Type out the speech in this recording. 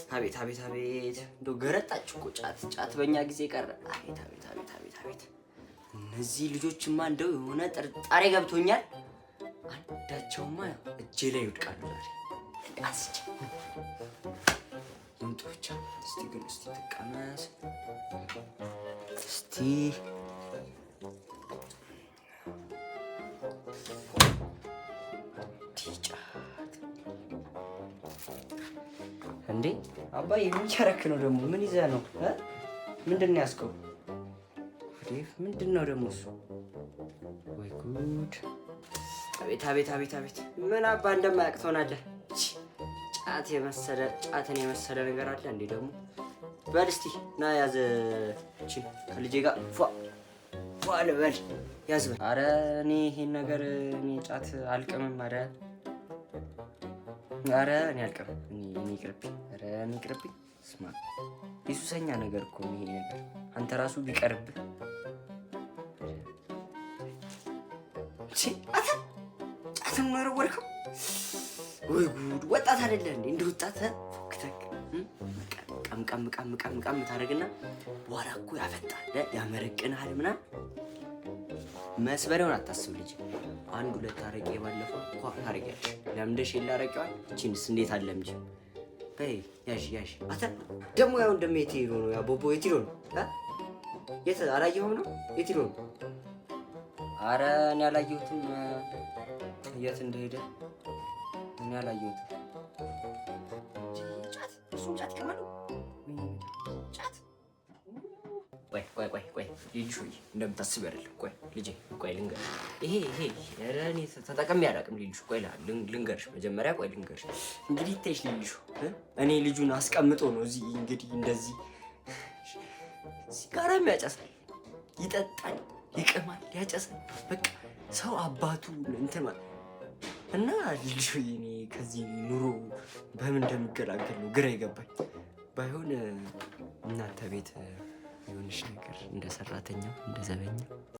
አቤት አቤት አቤት እንደው ገረጣች እኮ ጫት በእኛ ጊዜ ቀረ። አቤት አቤት አቤት አቤት አቤት እነዚህ ልጆችማ እንደው የሆነ ጥርጣሬ ገብቶኛል። አንዳቸውማ እጄ ላይ ይወድቃሉ ዛሬ። አስቼ ይምጡ ብቻ። እስቲ ግን እስቲ ተቀመስ እስቲ እንዴ አባዬ ምን ቸረክ ነው ደግሞ? ምን ይዘህ ነው? ምንድን ነው ያዝከው? ምንድን ነው ደግሞ እሱ? ወይ ጉድ! አቤት አቤት አቤት አቤት! ምን አባ እንደማያውቅ ትሆናለህ። ጫትን የመሰለ ነገር አለ እንዴ ደግሞ? በል እስቲ ና ያዝ። እቺ ከልጄ ጋር ፏ ልበል። ያዝ በል። ኧረ እኔ ይሄን ነገር እኔ ጫት አልቅምም። ኧረ እኔ አልቅምም። እኔ ይቅርብኝ። ኧረ እኔ ይቅርብኝ። ስማ የሱሰኛ ነገር እኮ ነው ይሄ ነገር። አንተ ራሱ ቢቀርብህ ጫትን ነው የወረወርከው? ወይ ጉድ! ወጣት አይደለ እንዴ? እንደ ወጣት ፎክተክ ቀም ታደርግና በኋላ እኮ ያፈጣል፣ ያመረቅንሃል ምናምን። መስበሪያውን አታስብ ልጅ። 1-2 አረቄ ባለፈው እኮ ታረቂያለሽ። ለምደሽ የላረቂዋል። እቺንስ እንዴት አለምጂ? በይ ያዥ። አታ ደግሞ ያው እንደምሄድ ሄዶ ነው ያ ቦቦ የት ሄዶ ነው? የት አላየኸውም ነው? የት ሄዶ ነው? ኧረ እኔ አላየሁትም። የት እንደሄደ እኔ አላየሁትም። ጫት እሱም ጫት ይቀማል። ቆይ ልጅ እንደምታስብ አይደለም። ቆይ ልጄ ልንገርሽ። ይሄ ኧረ እኔ ተጠቅሜ አላውቅም። ልጅ ቆይ ልንገርሽ መጀመሪያ። ቆይ ልንገርሽ እንግዲህ ይተሽ ልጅ እኔ ልጁን አስቀምጦ ነው እዚህ እንግዲህ እንደዚህ ሲጋራም ያጨሳል፣ ይጠጣል፣ ይቅማል፣ ያጨሳል። በቃ ሰው አባቱ እንትን ማለት እና ልጅ እኔ ከዚህ ኑሮ በምን እንደሚገላገል ነው ግራ ይገባኝ። ባይሆን እናንተ ቤት የሆነች ነገር እንደ ሰራተኛ እንደ ዘበኛ